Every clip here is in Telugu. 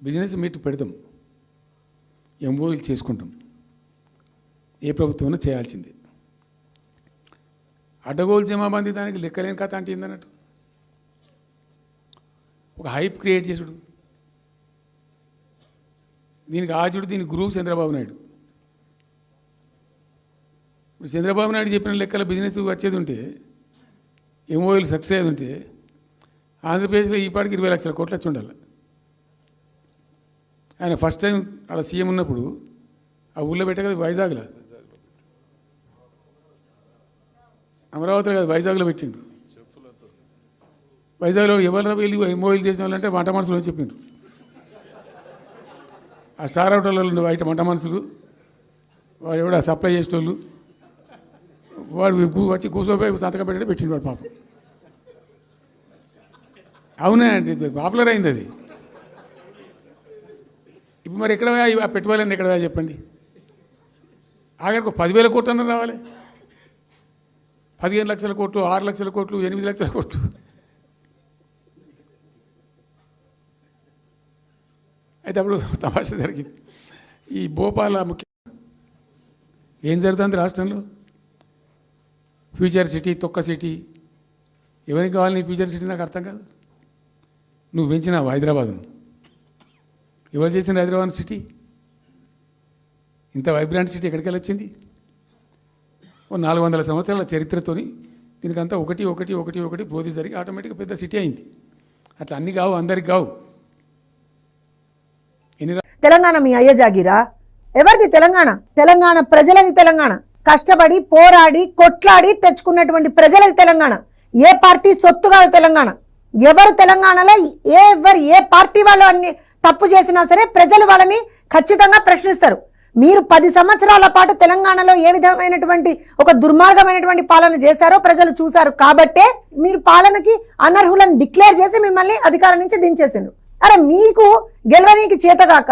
బిజినెస్ మీట్ పెడతాం, ఎంఓయూలు చేసుకుంటాం, ఏ ప్రభుత్వం చేయాల్సిందే. అడ్డగోలు జమాబందీ దానికి లెక్కలేని కథ అంటే ఏందన్నట్టు, ఒక హైప్ క్రియేట్ చేసుడు, దీనికి ఆజుడు, దీనికి గురువు చంద్రబాబు నాయుడు. ఇప్పుడు చంద్రబాబు నాయుడు చెప్పిన లెక్కల బిజినెస్ వచ్చేది ఉంటే, ఎంఓయూలు సక్సెస్ అయ్యేది ఉంటే ఆంధ్రప్రదేశ్లో ఈ పాటికి 20 లక్షల కోట్లు వచ్చి ఉండాలి. ఆయన ఫస్ట్ టైం అలా సీఎం ఉన్నప్పుడు ఆ ఊళ్ళో పెట్టే కదా, వైజాగ్లో, అమరావతిలో కదా, వైజాగ్లో పెట్టిండు. వైజాగ్లో ఎవరు వెళ్ళి ఎంఓయూలు చేసిన వాళ్ళంటే వంట మనుషులు అని చెప్పిండ్రు. ఆ స్టార్ హోటల్లో బయట వంట మనుషులు, వాడు ఎవడ సప్లై చేసేటోళ్ళు, వాడు వచ్చి కూర్చోపోయి సంతకం పెట్టే పెట్టిండు వాడు పాపం. అవునా అంటే పాపులర్ అయింది అది. ఇప్పుడు మరి ఎక్కడ పెట్టుబడులన్నీ ఎక్కడ చెప్పండి. ఆఖరికి 10,000 కోట్లు అన్న రావాలి, 15 లక్షల కోట్లు, 6 లక్షల కోట్లు, 8 లక్షల కోట్లు. అయితే అప్పుడు తమాషా జరిగింది. ఈ భోపాల ముఖ్య ఏం జరుగుతుంది రాష్ట్రంలో, ఫ్యూచర్ సిటీ, తొక్క సిటీ, ఎవరికి కావాలి నీ ఫ్యూచర్ సిటీ నాకు అర్థం కాదు. నువ్వు పెంచినావు హైదరాబాద్ను, ఎవరు చేసిన హైదరాబాద్ సిటీ, ఇంత వైబ్రాంట్ సిటీ ఎక్కడికి వచ్చింది? ఓ 400 సంవత్సరాల చరిత్రతోని దీనికంతా ఒకటి ఒకటి ఒకటి ఒకటి బ్రోది జరిగి ఆటోమేటిక్గా పెద్ద సిటీ అయింది. అట్లా అన్ని కావు, అందరికి కావు. తెలంగాణ మీ అయ్య జాగిరా? ఎవరిది తెలంగాణ? తెలంగాణ ప్రజలది. తెలంగాణ కష్టపడి పోరాడి కొట్లాడి తెచ్చుకున్నటువంటి ప్రజలది తెలంగాణ. ఏ పార్టీ సొత్తు కాదు తెలంగాణ. ఎవరు తెలంగాణలో ఏ పార్టీ వాళ్ళు అన్ని తప్పు చేసినా సరే ప్రజలు వాళ్ళని ఖచ్చితంగా ప్రశ్నిస్తారు. మీరు 10 సంవత్సరాల పాటు తెలంగాణలో ఏ విధమైనటువంటి ఒక దుర్మార్గమైనటువంటి పాలన చేశారో ప్రజలు చూశారు. కాబట్టే మీరు పాలనకి అనర్హులను డిక్లేర్ చేసి మిమ్మల్ని అధికారం నుంచి దించేసిండ్రు. అరే మీకు గెలవనీకి చేతగాక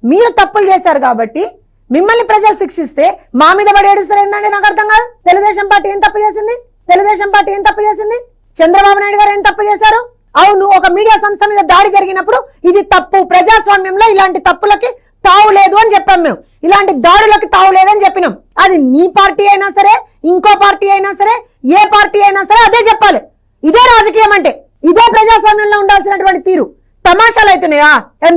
మీరు తప్పులు చేశారు కాబట్టి మిమ్మల్ని ప్రజలు శిక్షిస్తే మా మీద పడి ఏడుస్తారు ఏంటంటే నాకు అర్థం కాదు. తెలుగుదేశం పార్టీ ఏం తప్పు చేసింది? తెలుగుదేశం పార్టీ ఏం తప్పు చేసింది? చంద్రబాబు నాయుడు గారు ఏం తప్పు చేశారు? అవును, ఒక మీడియా సంస్థ మీద దాడి జరిగినప్పుడు ఇది తప్పు, ప్రజాస్వామ్యంలో ఇలాంటి తప్పులకి తావు లేదు అని చెప్పాం మేము, ఇలాంటి దాడులకి తావు లేదని చెప్పినాం. అది మీ పార్టీ అయినా సరే, ఇంకో పార్టీ అయినా సరే, ఏ పార్టీ అయినా సరే అదే చెప్పాలి. ఇదే రాజకీయం అంటే, ఇదే ప్రజాస్వామ్యంలో ఉండాల్సినటువంటి తీరు. తమాషాలు అవుతున్నాయా?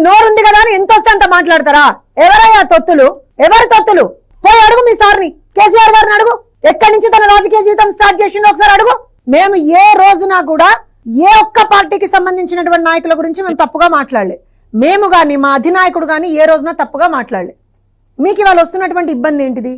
నోరుంది కదా అని ఎంత వస్తే అంత మాట్లాడతారా? ఎవరయ్యా తొత్తులు? ఎవరు తొత్తులు? పోయి అడుగు మీ సార్ని, కేసీఆర్ గారిని అడుగు, ఎక్కడి నుంచి తన రాజకీయ జీవితం స్టార్ట్ చేసిండో ఒకసారి అడుగు. మేము ఏ రోజున కూడా ఏ ఒక్క పార్టీకి సంబంధించినటువంటి నాయకుల గురించి మేము తప్పుగా మాట్లాడలే. మేము కానీ మా అధినాయకుడు కానీ ఏ రోజున తప్పుగా మాట్లాడలే. మీకు ఇవాళ వస్తున్నటువంటి ఇబ్బంది ఏంటిది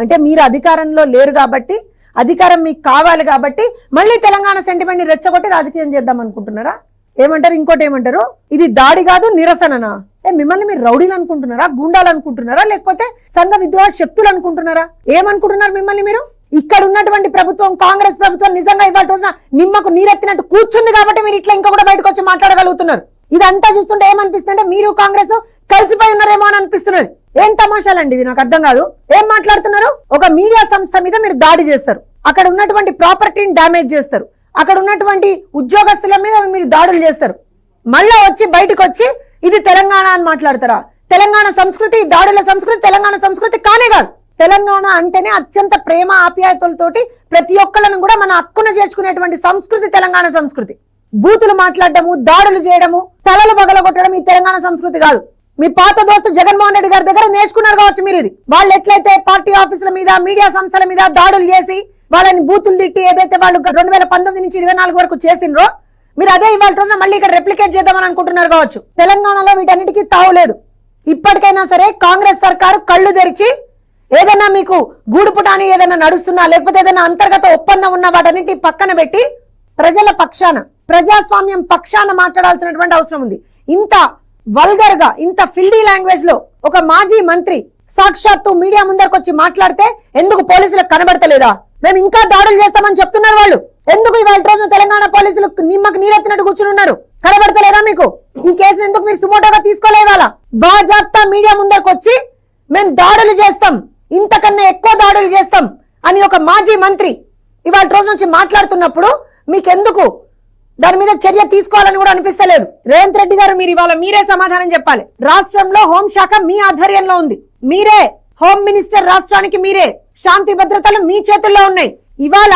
అంటే, మీరు అధికారంలో లేరు కాబట్టి, అధికారం మీకు కావాలి కాబట్టి మళ్ళీ తెలంగాణ సెంటిమెంట్ని రెచ్చగొట్టి రాజకీయం చేద్దాం అనుకుంటున్నారా? ఏమంటారు? ఇంకోటి ఏమంటారు? ఇది దాడి కాదు నిరసననా? మిమ్మల్ని మీరు రౌడీలు అనుకుంటున్నారా, గుండాలు అనుకుంటున్నారా, లేకపోతే సంఘ విద్రోహ శక్తులు అనుకుంటున్నారా? ఏమనుకుంటున్నారు మిమ్మల్ని మీరు? ఇక్కడ ఉన్నటువంటి ప్రభుత్వం, కాంగ్రెస్ ప్రభుత్వం నిజంగా ఇవాళ రోజున నిమ్మకు నీరెత్తినట్టు కూర్చుంది కాబట్టి మీరు ఇట్లా ఇంకా కూడా బయటకు వచ్చి మాట్లాడగలుగుతున్నారు. ఇదంతా చూస్తుంటే ఏమనిపిస్తుంది అంటే మీరు కాంగ్రెస్ కలిసిపోయి ఉన్నారేమో అని అనిపిస్తున్నది. ఏం తమాషాలండి ఇవి, నాకు అర్థం కాదు. ఏం మాట్లాడుతున్నారు? ఒక మీడియా సంస్థ మీద మీరు దాడి చేస్తారు, అక్కడ ఉన్నటువంటి ప్రాపర్టీని డ్యామేజ్ చేస్తారు, అక్కడ ఉన్నటువంటి ఉద్యోగస్తుల మీద మీరు దాడులు చేస్తారు, మళ్ళా వచ్చి బయటకు వచ్చి ఇది తెలంగాణ అని మాట్లాడతారా? తెలంగాణ సంస్కృతి, దాడుల సంస్కృతి తెలంగాణ సంస్కృతి కానే కాదు. తెలంగాణ అంటేనే అత్యంత ప్రేమ ఆప్యాయతలతోటి ప్రతి ఒక్కళ్ళను కూడా మన హక్కున చేర్చుకునేటువంటి సంస్కృతి తెలంగాణ సంస్కృతి. బూతులు మాట్లాడటము, దాడులు చేయడము, తలలు పగలగొట్టడం ఈ తెలంగాణ సంస్కృతి కాదు. మీ పాత దోస్తు జగన్మోహన్ రెడ్డి గారి దగ్గర నేర్చుకున్నారు కావచ్చు మీరు ఇది. వాళ్ళు ఎట్లయితే పార్టీ ఆఫీసుల మీద, మీడియా సంస్థల మీద దాడులు చేసి వాళ్ళని బూతులు తిట్టి ఏదైతే వాళ్ళు 2019 నుంచి 24 వరకు చేసిండ్రో, మీరు అదే ఇవాళ రోజున మళ్ళీ ఇక్కడ రెప్లికేట్ చేద్దామని అనుకుంటున్నారు కావచ్చు. తెలంగాణలో వీటన్నిటికీ తావులేదు. ఇప్పటికైనా సరే కాంగ్రెస్ సర్కారు కళ్ళు తెరిచి ఏదైనా మీకు గూడుపుటాని ఏదైనా నడుస్తున్నా, లేకపోతే ఏదైనా అంతర్గత ఒప్పందం ఉన్న వాటన్నిటి పక్కన పెట్టి ప్రజల పక్షాన, ప్రజాస్వామ్యం పక్షాన మాట్లాడాల్సినటువంటి అవసరం ఉంది. ఇంత వల్గర్ గా, ఇంత ఫిల్డీ లాంగ్వేజ్ లో ఒక మాజీ మంత్రి సాక్షాత్తు మీడియా ముందరకు వచ్చి మాట్లాడితే ఎందుకు పోలీసులకు కనబడతలేదా? మేము ఇంకా దాడులు చేస్తామని చెప్తున్నారు వాళ్ళు. ఎందుకు ఇవాళ రోజున తెలంగాణ పోలీసులు నిమ్మకు నీరెత్తినట్టు కూర్చుని ఉన్నారు? కనబడతలేదా మీకు? ఈ కేసును ఎందుకు మీరు సుమోటోగా తీసుకోలేవాలా? బాజాప్తా మీడియా ముందరకు వచ్చి మేము దాడులు చేస్తాం, ఇంతకన్నా ఎక్కువ దాడులు చేస్తాం అని ఒక మాజీ మంత్రి ఇవాళ రోజు నుంచి మాట్లాడుతున్నప్పుడు మీకెందుకు దాని మీద చర్య తీసుకోవాలని కూడా అనిపిస్తలేదు. రేవంత్ రెడ్డి గారు మీరు ఇవాళ మీరే సమాధానం చెప్పాలి. రాష్ట్రంలో హోంశాఖ మీ ఆధ్వర్యంలో ఉంది, మీరే హోమ్ మినిస్టర్, రాష్ట్రానికి మీరే, శాంతి భద్రతలు మీ చేతుల్లో ఉన్నాయి. ఇవాళ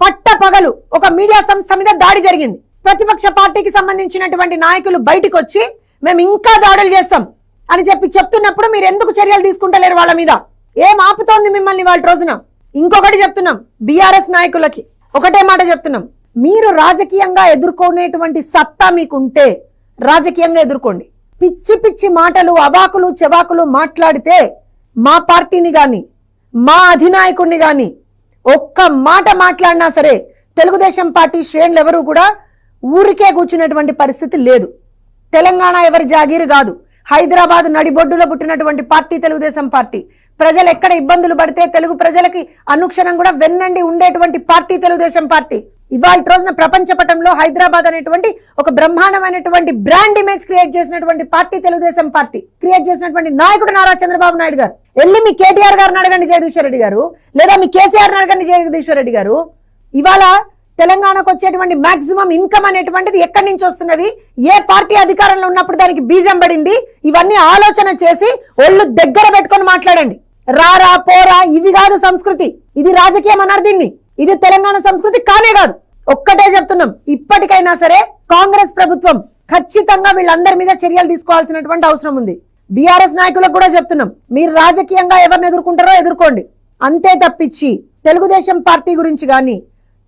పట్ట పగలు ఒక మీడియా సంస్థ మీద దాడి జరిగింది. ప్రతిపక్ష పార్టీకి సంబంధించినటువంటి నాయకులు బయటకు వచ్చి మేము ఇంకా దాడులు చేస్తాం అని చెప్తున్నప్పుడు మీరు ఎందుకు చర్యలు తీసుకుంటలేరు వాళ్ళ మీద? ఏం ఆపుతోంది మిమ్మల్ని వాళ్ళ రోజున? ఇంకొకటి చెప్తున్నాం, బీఆర్ఎస్ నాయకులకి ఒకటే మాట చెప్తున్నాం, మీరు రాజకీయంగా ఎదుర్కొనేటువంటి సత్తా మీకుంటే రాజకీయంగా ఎదుర్కోండి. పిచ్చి పిచ్చి మాటలు, అవాకులు చెవాకులు మాట్లాడితే మా పార్టీని గాని మా అధినాయకుడిని గాని ఒక్క మాట మాట్లాడినా సరే తెలుగుదేశం పార్టీ శ్రేణులు ఎవరు కూడా ఊరికే కూర్చునేటువంటి పరిస్థితి లేదు. తెలంగాణ ఎవరి జాగీరు కాదు. హైదరాబాద్ నడిబొడ్డులో పుట్టినటువంటి పార్టీ తెలుగుదేశం పార్టీ. ప్రజలు ఎక్కడ ఇబ్బందులు పడితే తెలుగు ప్రజలకి అనుక్షణం కూడా వెన్నండి ఉండేటువంటి పార్టీ తెలుగుదేశం పార్టీ. ఇవాళ రోజున ప్రపంచ పటంలో హైదరాబాద్ అనేటువంటి ఒక బ్రహ్మాండమైనటువంటి బ్రాండ్ ఇమేజ్ క్రియేట్ చేసినటువంటి పార్టీ తెలుగుదేశం పార్టీ. క్రియేట్ చేసినటువంటి నాయకుడు నారా చంద్రబాబు నాయుడు గారు. వెళ్ళి మీ కేటీఆర్ గారిని అడగండి జగదీశ్వర్ రెడ్డి గారు, లేదా మీ కేసీఆర్ అడగండి జగదీశ్వర్ రెడ్డి గారు. ఇవాళ తెలంగాణకు వచ్చేటువంటి మాక్సిమం ఇన్కమ్ అనేటువంటిది ఎక్కడి నుంచి వస్తున్నది, ఏ పార్టీ అధికారంలో ఉన్నప్పుడు దానికి బీజం పడింది, ఇవన్నీ ఆలోచన చేసి ఒళ్ళు దగ్గర పెట్టుకొని మాట్లాడండి. రారా పోరా ఇవి కాదు సంస్కృతి, ఇది రాజకీయం అన్నారు దీన్ని. ఇది తెలంగాణ సంస్కృతి కానే కాదు. ఒక్కటే చెప్తున్నాం, ఇప్పటికైనా సరే కాంగ్రెస్ ప్రభుత్వం ఖచ్చితంగా వీళ్ళందరి మీద చర్యలు తీసుకోవాల్సినటువంటి అవసరం ఉంది. బీఆర్ఎస్ నాయకులకు కూడా చెప్తున్నాం, మీరు రాజకీయంగా ఎవరిని ఎదుర్కొంటారో ఎదుర్కోండి, అంతే తప్పించి తెలుగుదేశం పార్టీ గురించి గాని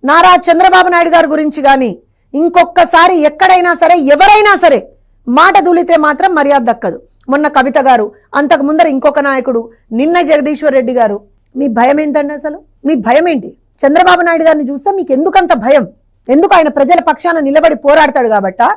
నారా చంద్రబాబు నాయుడు గారి గురించి గాని ఇంకొకసారి ఎక్కడైనా సరే ఎవరైనా సరే మాట దూలితే మాత్రం మర్యాద దక్కదు. మొన్న కవిత గారు, అంతకు ముందర ఇంకొక నాయకుడు, నిన్న జగదీశ్వర్ రెడ్డి గారు. మీ భయం ఏంటండి అసలు? మీ భయం ఏంటి? చంద్రబాబు నాయుడు గారిని చూస్తే మీకు ఎందుకంత భయం? ఎందుకు? ఆయన ప్రజల పక్షాన నిలబడి పోరాడతాడు కాబట్టా?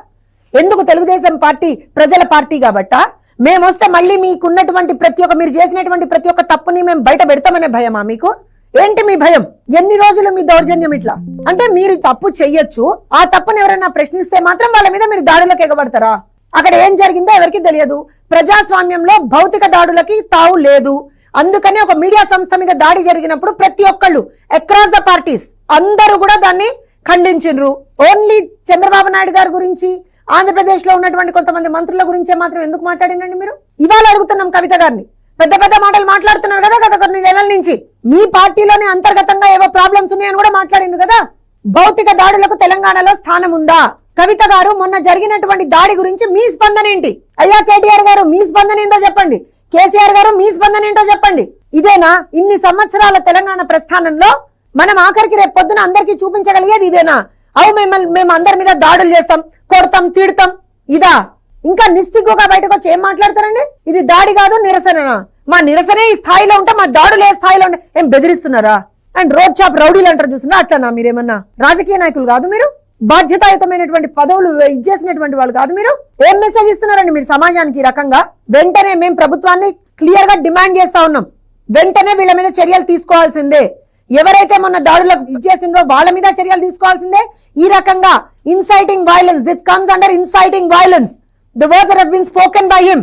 ఎందుకు? తెలుగుదేశం పార్టీ ప్రజల పార్టీ కాబట్టా? మేమొస్తే మళ్ళీ మీకున్నటువంటి మీరు చేసినటువంటి ప్రతి ఒక్క తప్పుని మేము బయట పెడతామనే భయమా మీకు? ఏంటి మీ భయం? ఎన్ని రోజులు మీ దౌర్జన్యం ఇట్లా? అంటే మీరు తప్పు చెయ్యొచ్చు, ఆ తప్పుని ఎవరైనా ప్రశ్నిస్తే మాత్రం వాళ్ళ మీద మీరు దాడులకు ఎగబడతారా? అక్కడ ఏం జరిగిందో ఎవరికి తెలియదు. ప్రజాస్వామ్యంలో భౌతిక దాడులకి తావు లేదు. అందుకని ఒక మీడియా సంస్థ మీద దాడి జరిగినప్పుడు ప్రతి ఒక్కళ్ళు అక్రాస్ ద పార్టీస్ అందరూ కూడా దాన్ని ఖండించిండ్రు. ఓన్లీ చంద్రబాబు నాయుడు గారి గురించి, ఆంధ్రప్రదేశ్ లో ఉన్నటువంటి కొంతమంది మంత్రుల గురించే మాత్రం ఎందుకు మాట్లాడినండి మీరు? ఇవాళ అడుగుతున్నాం కవిత గారిని. పెద్ద పెద్ద మాటలు మాట్లాడుతున్నారు కదా గత కొన్ని నెలల నుంచి. మీ పార్టీలోనే అంతర్గతంగా ఏవో ప్రాబ్లమ్స్ ఉన్నాయని కూడా మాట్లాడిండ్రు కదా. భౌతిక దాడులకు తెలంగాణలో స్థానం ఉందా? కవిత గారు, మొన్న జరిగినటువంటి దాడి గురించి మీ స్పందన ఏంటి? అయ్యా కేటీఆర్ గారు మీ స్పందన ఏంటో చెప్పండి. కేసీఆర్ గారు మీ స్పందన ఏంటో చెప్పండి. ఇదేనా ఇన్ని సంవత్సరాల తెలంగాణ ప్రస్థానంలో మనం ఆఖరికి రేపు పొద్దున అందరికీ చూపించగలిగేది ఇదేనా? అవు మేము అందరి మీద దాడులు చేస్తాం, కొడతాం, తిడతాం, ఇదా? ఇంకా నిస్సిగ్గుగా బయటకు వచ్చి ఏం మాట్లాడతారండి? ఇది దాడి కాదు, నిరసననా? మా నిరసనే ఈ స్థాయిలో ఉంటే మా దాడులు ఏ స్థాయిలో ఉంటే ఏం బెదిరిస్తున్నారా? అండ్ రోడ్ చాప్ రౌడీలు అంటారు చూస్తున్నా, అట్లనా? మీరేమన్నా రాజకీయ నాయకులు కాదు? మీరు బాధ్యతాయుతమైనటువంటి పదవులు ఇచ్చేసినటువంటి వాళ్ళు కాదు? మీరు ఏం మెసేజ్ ఇస్తున్నారండి మీరు సమాజానికి? ఈ రకంగా వెంటనే మేము ప్రభుత్వాన్ని క్లియర్ గా డిమాండ్ చేస్తా ఉన్నాం, వెంటనే వీళ్ళ మీద చర్యలు తీసుకోవాల్సిందే. ఎవరైతే మొన్న దాడులకు ఇచ్చేసిందో వాళ్ళ మీద చర్యలు తీసుకోవాల్సిందే. ఈ రకంగా inciting violence, this comes under inciting violence. The words that have been spoken by him.